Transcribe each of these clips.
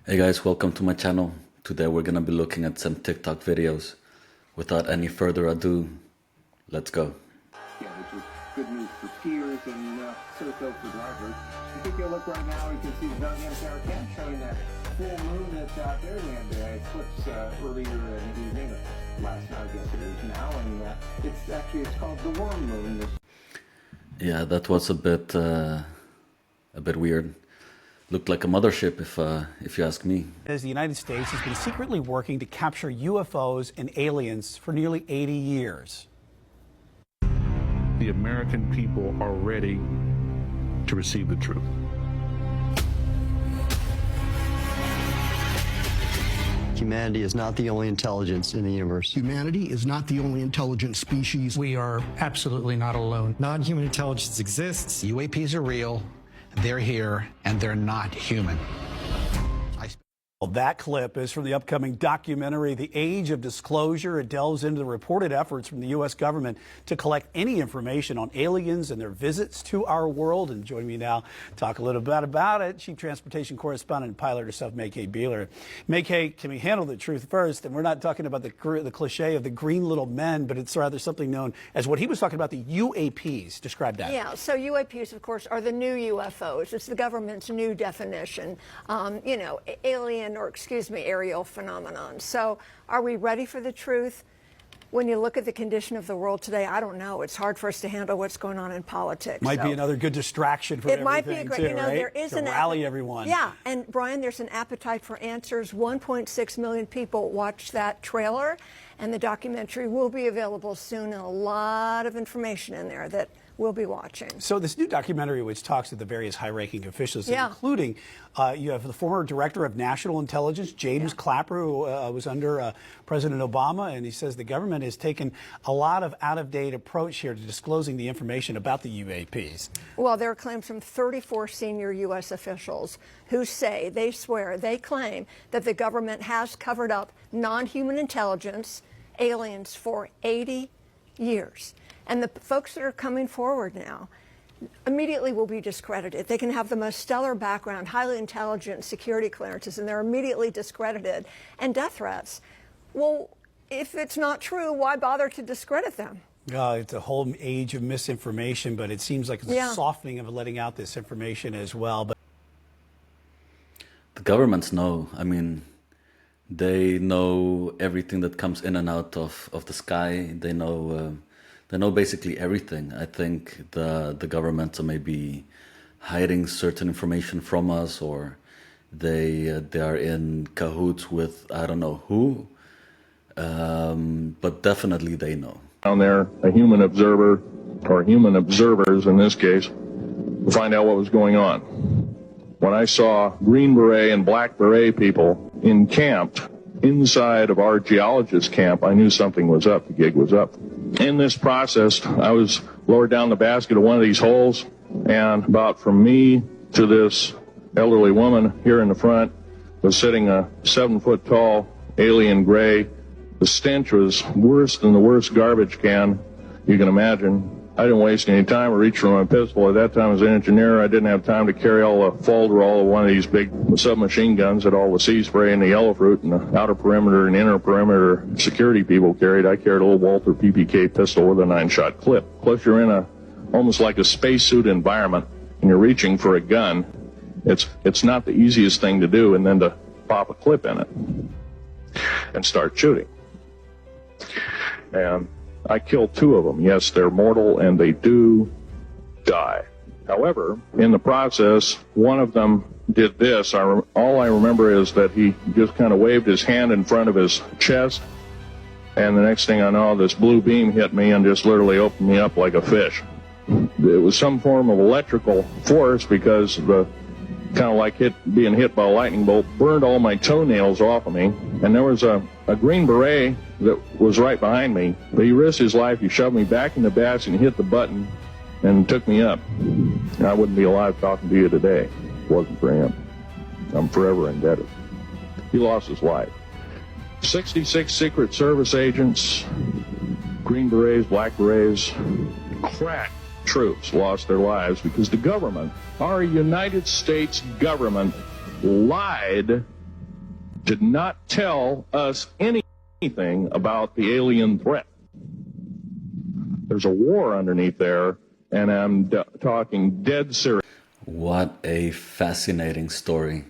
Hey guys, welcome to my channel. Today we're gonna be looking at some TikTok videos. Without any further ado, let's go. Yeah, which is good news for skiers and so for drivers. I think you'll look right now, you can see the Dungeness Tower cam showing that full moon that Fairland eclipsed earlier in the evening, last night, I guess it is now, and it's called the worm moon. Yeah, that was a bit weird. Looked like a mothership, if you ask me. As the United States has been secretly working to capture UFOs and aliens for nearly 80 years. The American people are ready to receive the truth. Humanity is not the only intelligence in the universe. Humanity is not the only intelligent species. We are absolutely not alone. Non-human intelligence exists. UAPs are real, they're here, and they're not human. Well, that clip is from the upcoming documentary, The Age of Disclosure. It delves into the reported efforts from the U.S. government to collect any information on aliens and their visits to our world. And joining me now to talk a little bit about it, Chief Transportation Correspondent and pilot herself, May-Kay Beeler. May-Kay, can we handle the truth first? And we're not talking about the cliche of the green little men, but it's rather something known as what he was talking about, the UAPs. Describe that. Yeah, so UAPs, of course, are the new UFOs. It's the government's new definition. Aerial phenomenon. So are we ready for the truth? When you look at the condition of the world today, I don't know. It's hard for us to handle what's going on in politics. Might be another good distraction for everything, might be a great, too, right? There is to rally everyone. Yeah, and Brian, there's an appetite for answers. 1.6 million people watched that trailer, and the documentary will be available soon, and a lot of information in there that we'll be watching. So this new documentary, which talks to the various high-ranking officials, yeah, including you have the former director of national intelligence, James Clapper, who was under President Obama, and he says the government has taken a lot of out-of-date approach here to disclosing the information about the UAPs. Well, there are claims from 34 senior U.S. officials who say, they swear, they claim that the government has covered up non-human intelligence, aliens, for 80 years. And the folks that are coming forward now immediately will be discredited. They can have the most stellar background, highly intelligent security clearances, and they're immediately discredited. And death threats. Well, if it's not true, why bother to discredit them? It's a whole age of misinformation, but it seems like it's a softening of letting out this information as well. But The governments know. I mean, they know everything that comes in and out of the sky. They know basically everything. I think the governments are maybe hiding certain information from us, or they are in cahoots with I don't know who, but definitely they know. Down there, a human observer, or human observers in this case, to find out what was going on. When I saw Green Beret and Black Beret people encamped inside of our geologist camp, I knew something was up, the gig was up. In this process, I was lowered down the basket of one of these holes, and about from me to this elderly woman here in the front was sitting a 7-foot-tall alien gray. The stench was worse than the worst garbage can you can imagine. I didn't waste any time or reach for my pistol. At that time, as an engineer, I didn't have time to carry all the folderol of one of these big submachine guns that all the sea spray and the yellow fruit and the outer perimeter and inner perimeter security people carried. I carried a little Walther PPK pistol with a 9-shot clip. Plus, you're in almost like a spacesuit environment, and you're reaching for a gun. It's not the easiest thing to do, and then to pop a clip in it and start shooting. And I killed 2 of them. Yes, they're mortal, and they do die. However, in the process, one of them did this. All I remember is that he just kind of waved his hand in front of his chest, and the next thing I know, this blue beam hit me and just literally opened me up like a fish. It was some form of electrical force, because the kind of like being hit by a lightning bolt burned all my toenails off of me. And there was a Green Beret that was right behind me, but he risked his life. He shoved me back in the basket and hit the button and took me up. And I wouldn't be alive talking to you today if it wasn't for him. I'm forever indebted. He lost his life. 66 Secret Service agents, Green Berets, Black Berets, crack troops lost their lives because the government, our United States government, lied did not tell us anything about the alien threat. There's a war underneath there, and I'm talking dead serious. What a fascinating story.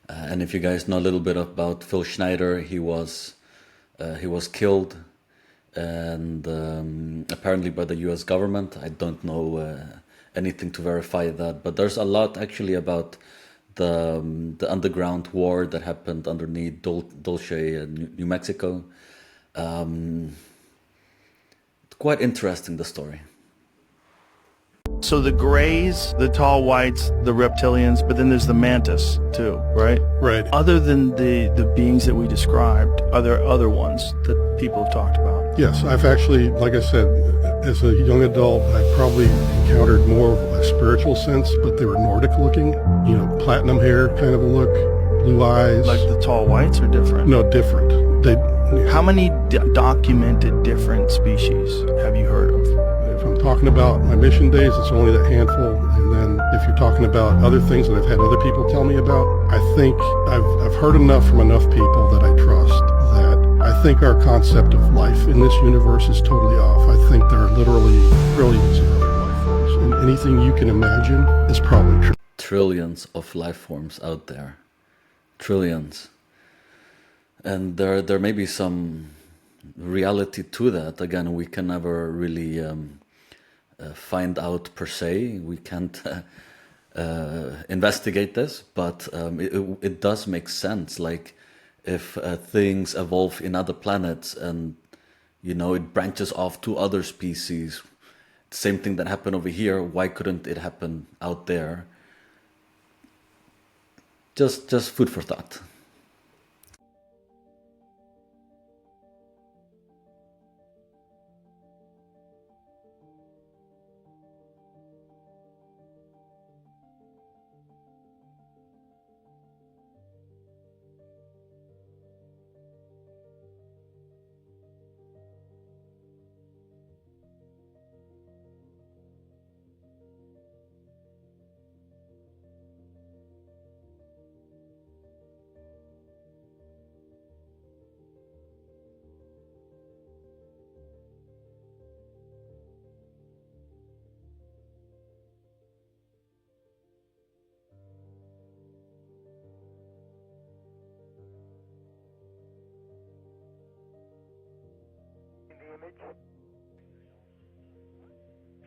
And if you guys know a little bit about Phil Schneider, he was killed, and apparently by the U.S. government. I don't know anything to verify that, but there's a lot actually about the underground war that happened underneath Dulce, New Mexico. Quite interesting, the story. So the grays, the tall whites, the reptilians, but then there's the mantis too, right? Right. Other than the beings that we described, are there other ones that people have talked about? Yes, I've actually, like I said, as a young adult, I probably encountered more of a spiritual sense, but they were Nordic looking, you know, platinum hair kind of a look, blue eyes. Like the tall whites are different? No, different. How many documented different species have you heard of? If I'm talking about my mission days, it's only that handful. And then if you're talking about other things that I've had other people tell me about, I think I've heard enough from enough people that I trust that I think our concept of life in this universe is totally off. I think there are literally trillions of other life forms. And anything you can imagine is probably true. Trillions of life forms out there. Trillions. And there may be some reality to that. Again, we can never really find out per se. We can't investigate this, but it does make sense. Like if things evolve in other planets and, you know, it branches off to other species, same thing that happened over here, why couldn't it happen out there? Just food for thought.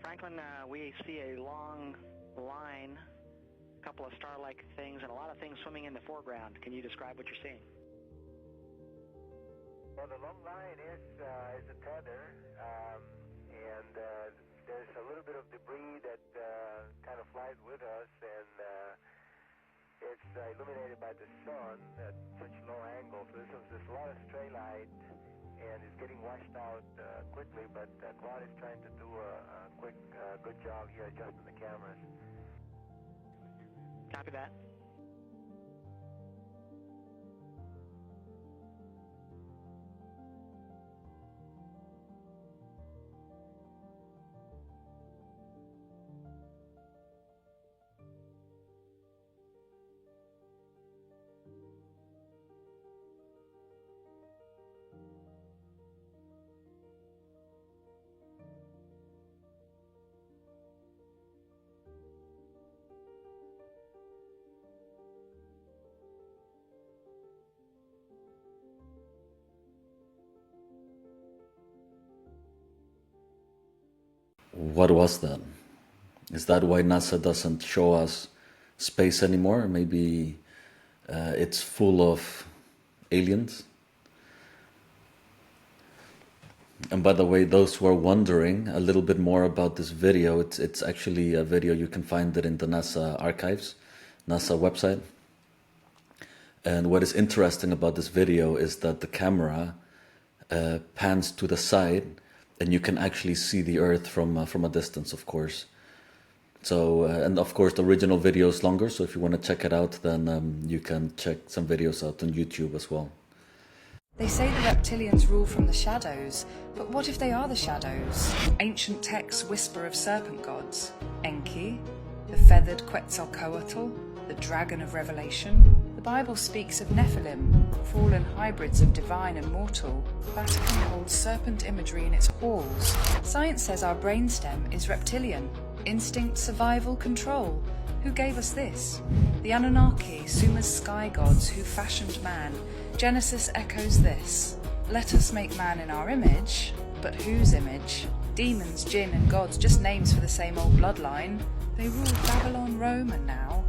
Franklin, we see a long line, a couple of star-like things, and a lot of things swimming in the foreground. Can you describe what you're seeing? Well, the long line is a tether, and there's a little bit of debris that kind of flies with us, and it's illuminated by the sun at such low angles. So there's a lot of stray light, and it's getting washed out quickly, but Claude is trying to do a quick, good job here adjusting the cameras. Copy that. What was that? Is that why NASA doesn't show us space anymore? Maybe it's full of aliens? And by the way, those who are wondering a little bit more about this video, it's actually a video, you can find it in the NASA archives, NASA website. And what is interesting about this video is that the camera pans to the side, and you can actually see the Earth from a distance, of course. So, and of course, the original video is longer. So if you want to check it out, then you can check some videos out on YouTube as well. They say the reptilians rule from the shadows, but what if they are the shadows? Ancient texts whisper of serpent gods. Enki, the feathered Quetzalcoatl, the dragon of Revelation. The Bible speaks of Nephilim, fallen hybrids of divine and mortal, Vatican holds serpent imagery in its halls. Science says our brainstem is reptilian. Instinct, survival, control. Who gave us this? The Anunnaki, Sumer's sky gods who fashioned man. Genesis echoes this. Let us make man in our image, but whose image? Demons, jinn and gods, just names for the same old bloodline. They ruled Babylon, Rome, and now,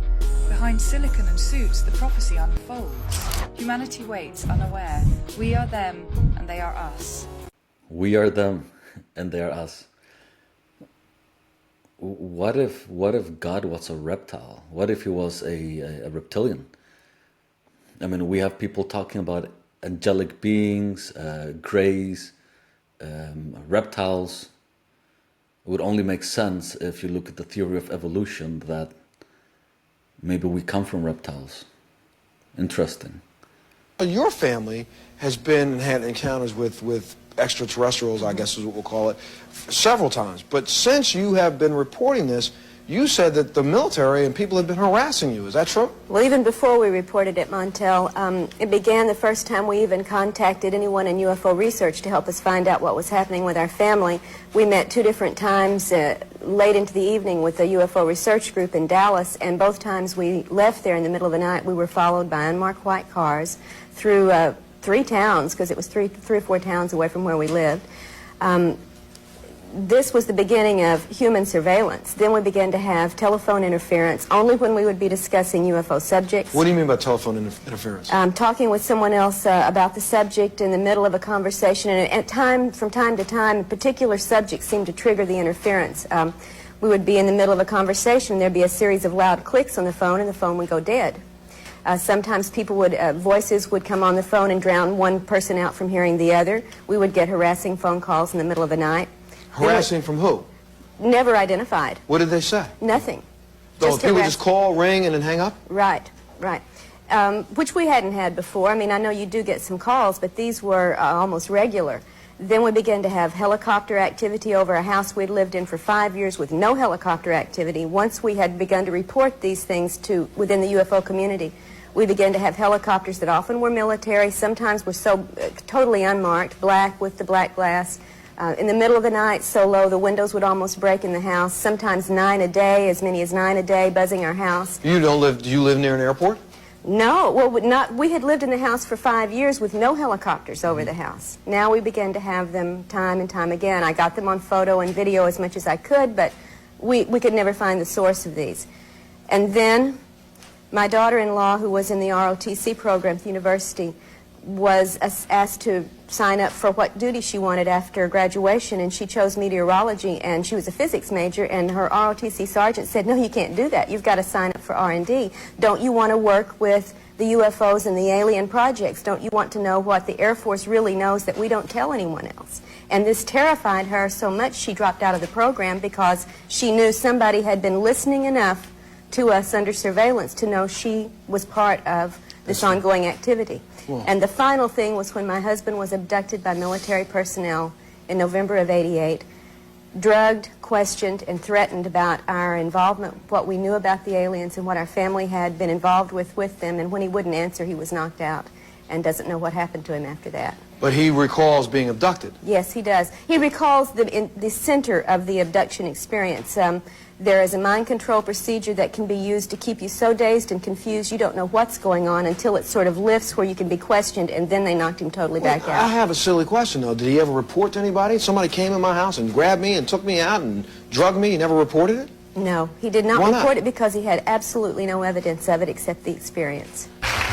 behind silicon and suits, the prophecy unfolds. Humanity waits, unaware. We are them, and they are us. We are them, and they are us. What if God was a reptile? What if he was a reptilian? I mean, we have people talking about angelic beings, greys, reptiles. It would only make sense if you look at the theory of evolution that maybe we come from reptiles. Interesting. Your family has been and had encounters with extraterrestrials, I guess is what we'll call it, several times. But since you have been reporting this, you said that the military and people have been harassing you. Is that true? Well, even before we reported at Montel, it began the first time we even contacted anyone in UFO research to help us find out what was happening with our family. We met 2 different times late into the evening with the UFO research group in Dallas, and both times we left there in the middle of the night, we were followed by unmarked white cars through 3 towns, because it was three or four towns away from where we lived. This was the beginning of human surveillance. Then we began to have telephone interference only when we would be discussing UFO subjects. What do you mean by telephone interference? Talking with someone else about the subject in the middle of a conversation, and from time to time, particular subjects seemed to trigger the interference. We would be in the middle of a conversation, there'd be a series of loud clicks on the phone, and the phone would go dead. Sometimes people would, voices would come on the phone and drown one person out from hearing the other. We would get harassing phone calls in the middle of the night. Harassing from who? Never identified. What did they say? Nothing. So people just call, ring, and then hang up? Right, right. Which we hadn't had before. I mean, I know you do get some calls, but these were almost regular. Then we began to have helicopter activity over a house we'd lived in for 5 years with no helicopter activity. Once we had begun to report these things within the UFO community, we began to have helicopters that often were military, sometimes were so totally unmarked, black with the black glass. In the middle of the night, so low, the windows would almost break in the house. Sometimes 9 a day, as many as 9 a day, buzzing our house. Do you live near an airport? No, well, we had lived in the house for 5 years with no helicopters over the house. Now we began to have them time and time again. I got them on photo and video as much as I could, but we could never find the source of these. And then my daughter-in-law, who was in the ROTC program at the university, was asked to sign up for what duty she wanted after graduation, and she chose meteorology, and she was a physics major, and her ROTC sergeant said, no, you can't do that. You've got to sign up for R&D. Don't you want to work with the UFOs and the alien projects? Don't you want to know what the Air Force really knows that we don't tell anyone else? And this terrified her so much she dropped out of the program because she knew somebody had been listening enough to us under surveillance to know she was part of this ongoing activity. Whoa. And the final thing was when my husband was abducted by military personnel in November of '88, drugged, questioned, and threatened about our involvement, what we knew about the aliens and what our family had been involved with them, and when he wouldn't answer, he was knocked out and doesn't know what happened to him after that. But he recalls being abducted. Yes, he does. He recalls the center of the abduction experience. There is a mind control procedure that can be used to keep you so dazed and confused you don't know what's going on until it sort of lifts where you can be questioned, and then they knocked him totally back out. I have a silly question, though. Did he ever report to anybody? Somebody came in my house and grabbed me and took me out and drugged me? He never reported it? No, he did not Why not? report it because he had absolutely no evidence of it except the experience.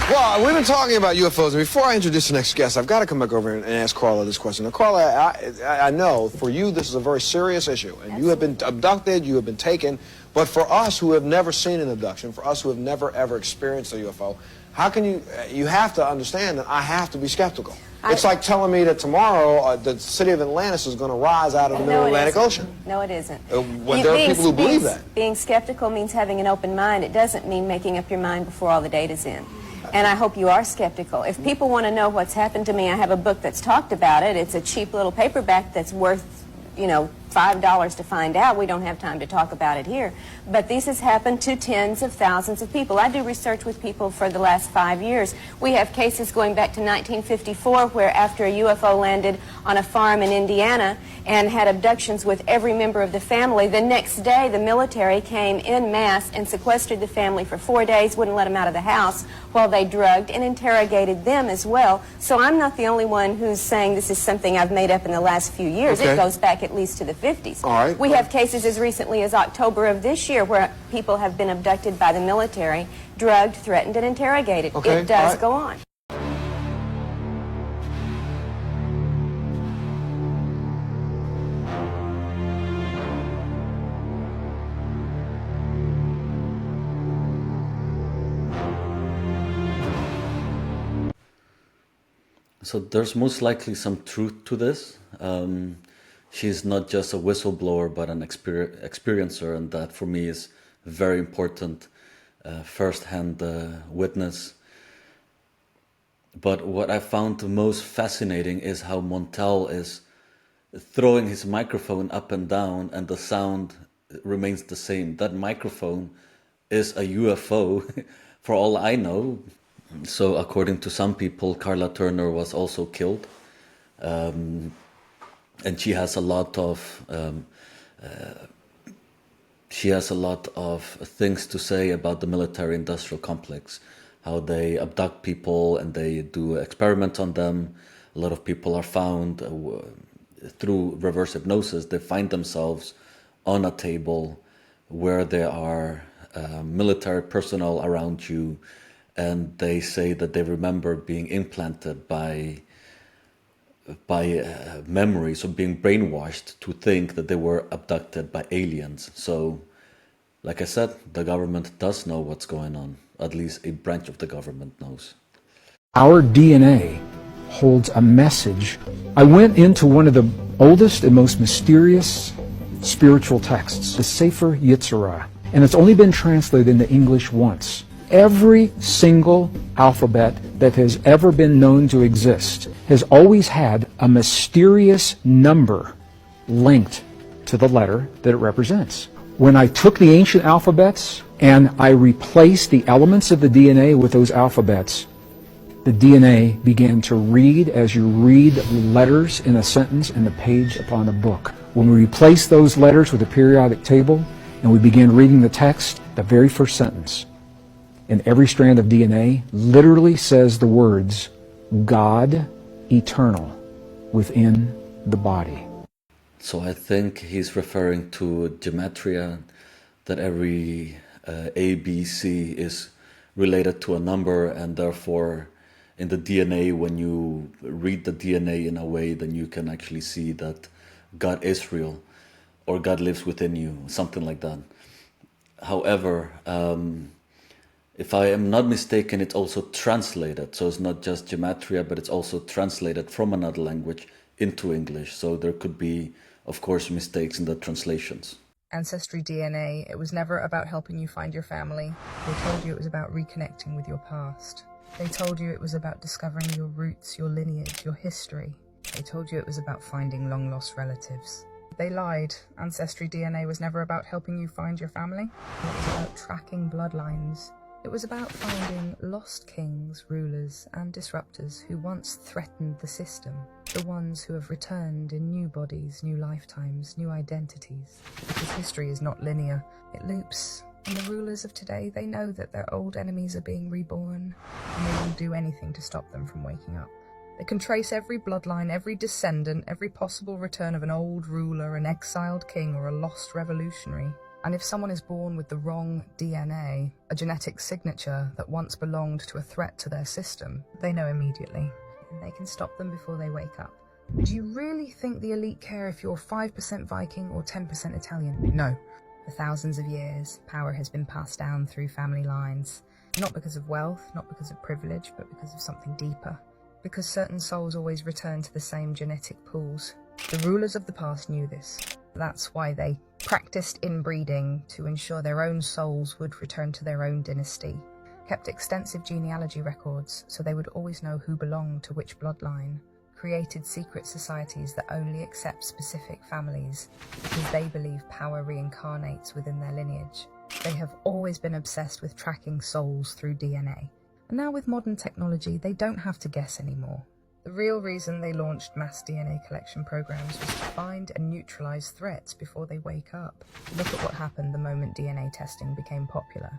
Well, we've been talking about UFOs, and before I introduce the next guest, I've got to come back over and ask Carla this question. Now, Carla, I know for you this is a very serious issue, and you have been abducted, you have been taken, but for us who have never seen an abduction, for us who have never ever experienced a UFO, how can you have to understand that I have to be skeptical. It's like telling me that tomorrow the city of Atlantis is going to rise out of the middle of the Atlantic Ocean. No, it isn't. When there are people who believe that. Being skeptical means having an open mind. It doesn't mean making up your mind before all the data's in. And I hope you are skeptical. If people want to know what's happened to me, I have a book that's talked about it. It's a cheap little paperback that's worth, you know, $5 to find out. We don't have time to talk about it here. But this has happened to tens of thousands of people. I do research with people for the last 5 years. We have cases going back to 1954 where after a UFO landed on a farm in Indiana and had abductions with every member of the family, the next day the military came en masse and sequestered the family for 4 days, wouldn't let them out of the house while they drugged and interrogated them as well. So I'm not the only one who's saying this is something I've made up in the last few years. Okay. It goes back at least to the 50s. All right. We have cases as recently as October of this year where people have been abducted by the military, drugged, threatened, and interrogated. Okay. It does All right. go on. So there's most likely some truth to this. She's not just a whistleblower, but an experiencer, and that for me is very important, first-hand witness. But what I found the most fascinating is how Montel is throwing his microphone up and down, and the sound remains the same. That microphone is a UFO, for all I know. So according to some people, Carla Turner was also killed. And she has a lot of things to say about the military-industrial complex, how they abduct people and they do experiments on them. A lot of people are found through reverse hypnosis. They find themselves on a table where there are military personnel around you, and they say that they remember being implanted by memories, of being brainwashed to think that they were abducted by aliens. So, like I said, the government does know what's going on. At least a branch of the government knows. Our DNA holds a message. I went into one of the oldest and most mysterious spiritual texts, the Sefer Yetzirah, and it's only been translated into English once. Every single alphabet that has ever been known to exist has always had a mysterious number linked to the letter that it represents. When I took the ancient alphabets and I replaced the elements of the DNA with those alphabets, the DNA began to read as you read letters in a sentence in the page upon a book. When we replaced those letters with a periodic table and we began reading the text, the very first sentence in every strand of DNA literally says the words, God eternal within the body. So I think he's referring to gematria, that every A, B, C is related to a number, and therefore in the DNA, when you read the DNA in a way, then you can actually see that God is real, or God lives within you, something like that. However, if I am not mistaken, it's also translated. So it's not just gematria, but it's also translated from another language into English. So there could be, of course, mistakes in the translations. Ancestry DNA, it was never about helping you find your family. They told you it was about reconnecting with your past. They told you it was about discovering your roots, your lineage, your history. They told you it was about finding long-lost relatives. They lied. Ancestry DNA was never about helping you find your family. It was about tracking bloodlines. It was about finding lost kings, rulers, and disruptors who once threatened the system. The ones who have returned in new bodies, new lifetimes, new identities. Because history is not linear. It loops. And the rulers of today, they know that their old enemies are being reborn, and they will do anything to stop them from waking up. They can trace every bloodline, every descendant, every possible return of an old ruler, an exiled king, or a lost revolutionary. And if someone is born with the wrong DNA, a genetic signature that once belonged to a threat to their system, they know immediately. And they can stop them before they wake up. Do you really think the elite care if you're 5% Viking or 10% Italian? No. For thousands of years, power has been passed down through family lines. Not because of wealth, not because of privilege, but because of something deeper. Because certain souls always return to the same genetic pools. The rulers of the past knew this. That's why they practiced inbreeding to ensure their own souls would return to their own dynasty, kept extensive genealogy records so they would always know who belonged to which bloodline, created secret societies that only accept specific families because they believe power reincarnates within their lineage. They have always been obsessed with tracking souls through DNA. And now with modern technology, they don't have to guess anymore. The real reason they launched mass DNA collection programs was to find and neutralize threats before they wake up. Look at what happened the moment DNA testing became popular.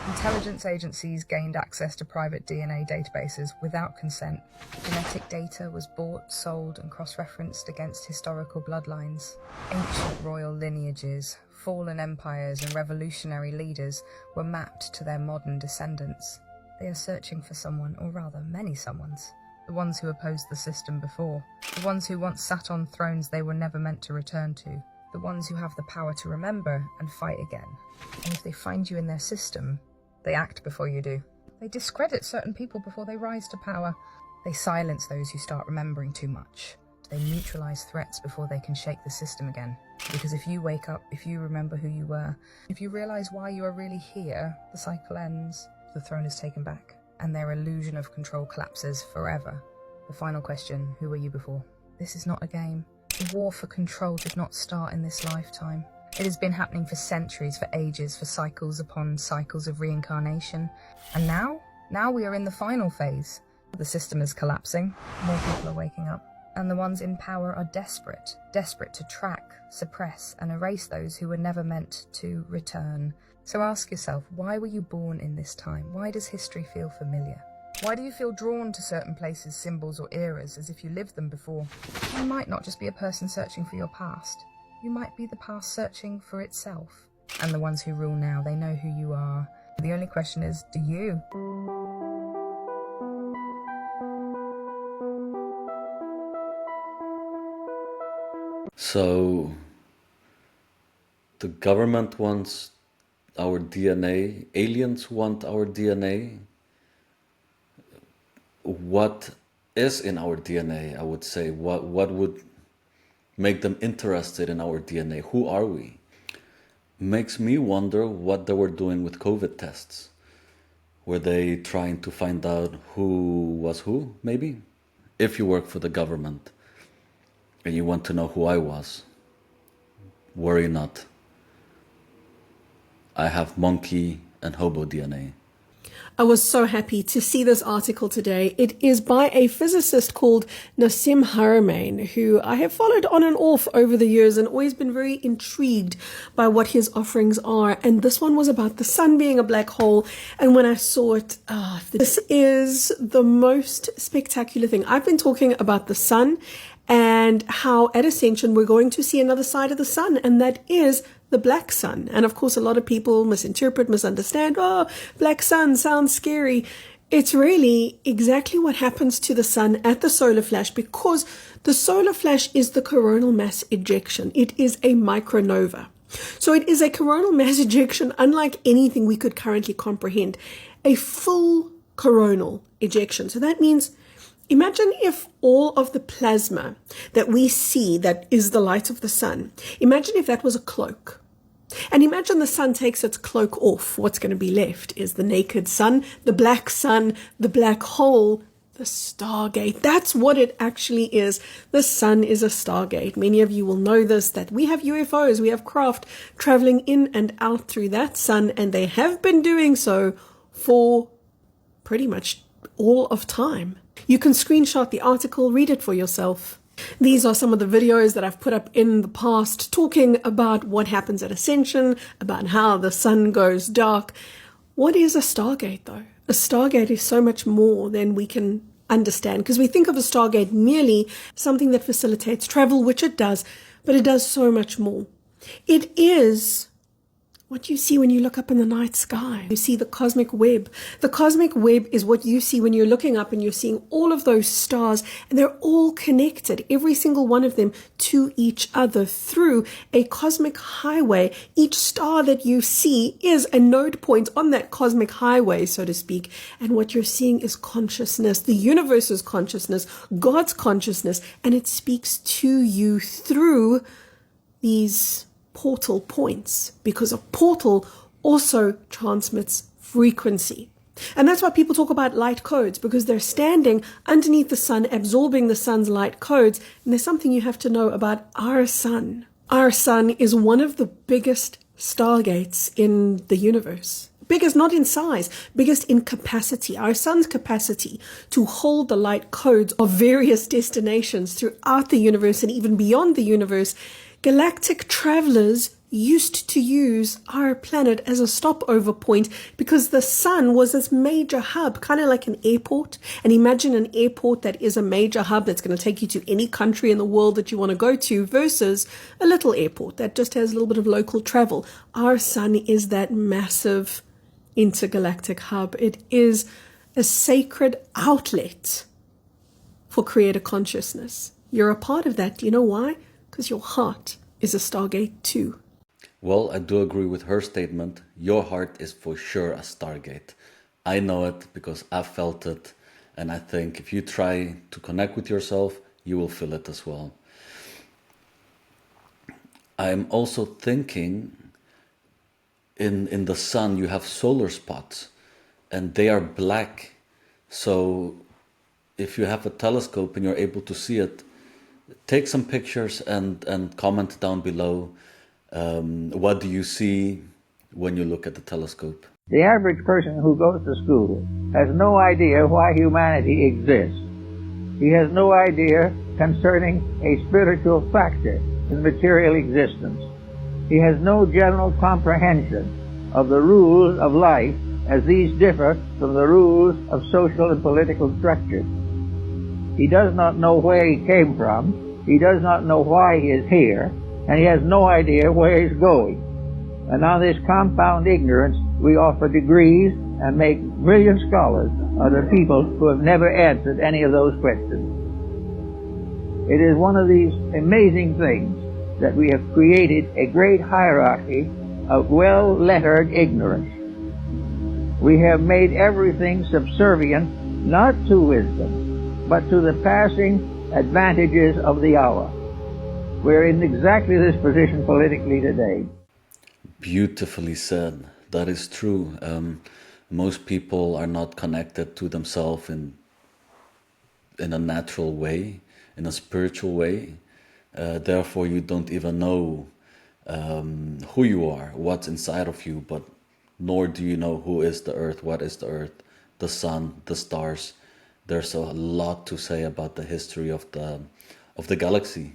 Intelligence agencies gained access to private DNA databases without consent. Genetic data was bought, sold, and cross-referenced against historical bloodlines. Ancient royal lineages, fallen empires, and revolutionary leaders were mapped to their modern descendants. They are searching for someone, or rather many someones. The ones who opposed the system before, the ones who once sat on thrones they were never meant to return to, the ones who have the power to remember and fight again. And if they find you in their system, they act before you do. They discredit certain people before they rise to power. They silence those who start remembering too much. They neutralize threats before they can shake the system again. Because if you wake up, if you remember who you were, if you realize why you are really here, the cycle ends, the throne is taken back, and their illusion of control collapses forever. The final question, who were you before? This is not a game. The war for control did not start in this lifetime. It has been happening for centuries, for ages, for cycles upon cycles of reincarnation. And now we are in the final phase. The system is collapsing, more people are waking up, and the ones in power are desperate to track, suppress, and erase those who were never meant to return. So ask yourself, why were you born in this time? Why does history feel familiar? Why do you feel drawn to certain places, symbols, or eras as if you lived them before? You might not just be a person searching for your past. You might be the past searching for itself. And the ones who rule now, they know who you are. The only question is, do you? So, the government wants our DNA, aliens want our DNA. What is in our DNA, I would say? What would make them interested in our DNA? Who are we? Makes me wonder what they were doing with COVID tests. Were they trying to find out who was who, maybe? If you work for the government and you want to know who I was, worry not. I have monkey and hobo DNA. I was so happy to see this article today. It is by a physicist called Nassim Haramein, who I have followed on and off over the years and always been very intrigued by what his offerings are. And this one was about the sun being a black hole. And when I saw it, this is the most spectacular thing. I've been talking about the sun and how at Ascension we're going to see another side of the sun, and that is the black sun. And of course, a lot of people misinterpret, misunderstand. Oh, black sun sounds scary. It's really exactly what happens to the sun at the solar flash, because the solar flash is the coronal mass ejection. It is a micronova. So it is a coronal mass ejection unlike anything we could currently comprehend. A full coronal ejection. So that means, imagine if all of the plasma that we see, that is the light of the sun, imagine if that was a cloak. And imagine the sun takes its cloak off. What's going to be left is the naked sun, the black hole, the Stargate. That's what it actually is. The sun is a Stargate. Many of you will know this, that we have UFOs, we have craft traveling in and out through that sun, and they have been doing so for pretty much all of time. You can screenshot the article, read it for yourself. These are some of the videos that I've put up in the past talking about what happens at Ascension, about how the sun goes dark. What is a Stargate though? A Stargate is so much more than we can understand, because we think of a Stargate merely something that facilitates travel, which it does, but it does so much more. It is what you see when you look up in the night sky. You see the cosmic web. The cosmic web is what you see when you're looking up and you're seeing all of those stars, and they're all connected, every single one of them, to each other through a cosmic highway. Each star that you see is a node point on that cosmic highway, so to speak. And what you're seeing is consciousness, the universe's consciousness, God's consciousness, and it speaks to you through these portal points, because a portal also transmits frequency. And that's why people talk about light codes, because they're standing underneath the sun, absorbing the sun's light codes. And there's something you have to know about our sun. Our sun is one of the biggest stargates in the universe. Biggest not in size, biggest in capacity. Our sun's capacity to hold the light codes of various destinations throughout the universe and even beyond the universe. Galactic travelers used to use our planet as a stopover point because the sun was this major hub, kind of like an airport. And imagine an airport that is a major hub that's going to take you to any country in the world that you want to go to versus a little airport that just has a little bit of local travel. Our sun is that massive intergalactic hub. It is a sacred outlet for creator consciousness. You're a part of that. Do you know why? Because your heart is a stargate too. Well, I do agree with her statement. Your heart is for sure a stargate. I know it because I felt it. And I think if you try to connect with yourself, you will feel it as well. I'm also thinking in the sun, you have solar spots and they are black. So if you have a telescope and you're able to see it, take some pictures and comment down below. What do you see when you look at the telescope? The average person who goes to school has no idea why humanity exists. He has no idea concerning a spiritual factor in material existence. He has no general comprehension of the rules of life as these differ from the rules of social and political structure. He does not know where he came from. He does not know why he is here. And he has no idea where he's going. And on this compound ignorance, we offer degrees and make brilliant scholars out of people who have never answered any of those questions. It is one of these amazing things that we have created a great hierarchy of well-lettered ignorance. We have made everything subservient not to wisdom, but to the passing advantages of the hour. We're in exactly this position politically today. Beautifully said. That is true. Most people are not connected to themselves in a natural way, in a spiritual way. Therefore, you don't even know who you are, what's inside of you, but nor do you know who is the earth, what is the earth, the sun, the stars. There's a lot to say about the history of the galaxy.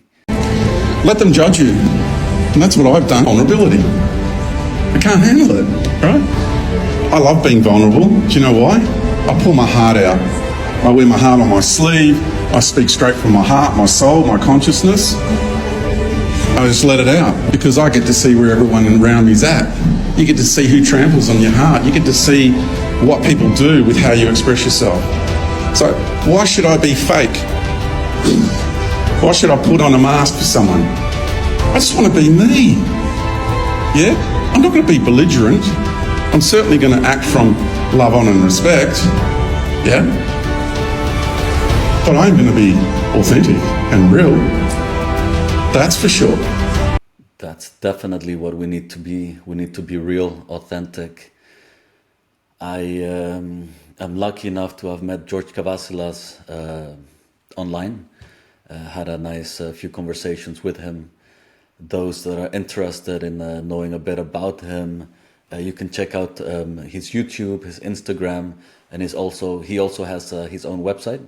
Let them judge you. And that's what I've done. Vulnerability. I can't handle it, right? I love being vulnerable. Do you know why? I pull my heart out. I wear my heart on my sleeve. I speak straight from my heart, my soul, my consciousness. I just let it out because I get to see where everyone around me's at. You get to see who tramples on your heart. You get to see what people do with how you express yourself. So why should I be fake? Why should I put on a mask for someone? I just want to be me. Yeah? I'm not going to be belligerent. I'm certainly going to act from love, honor and respect. Yeah? But I'm going to be authentic and real. That's for sure. That's definitely what we need to be. We need to be real, authentic. I'm lucky enough to have met George Cavasilas online. Had a nice few conversations with him. Those that are interested in knowing a bit about him, you can check out his YouTube, his Instagram, and he also has his own website,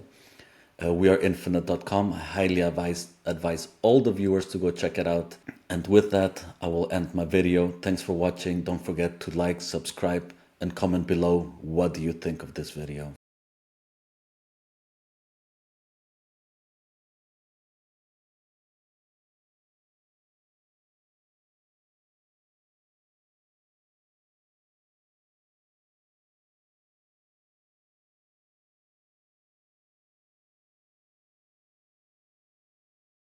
weareinfinite.com. I highly advise all the viewers to go check it out. And with that, I will end my video. Thanks for watching. Don't forget to like, subscribe, and comment below what do you think of this video.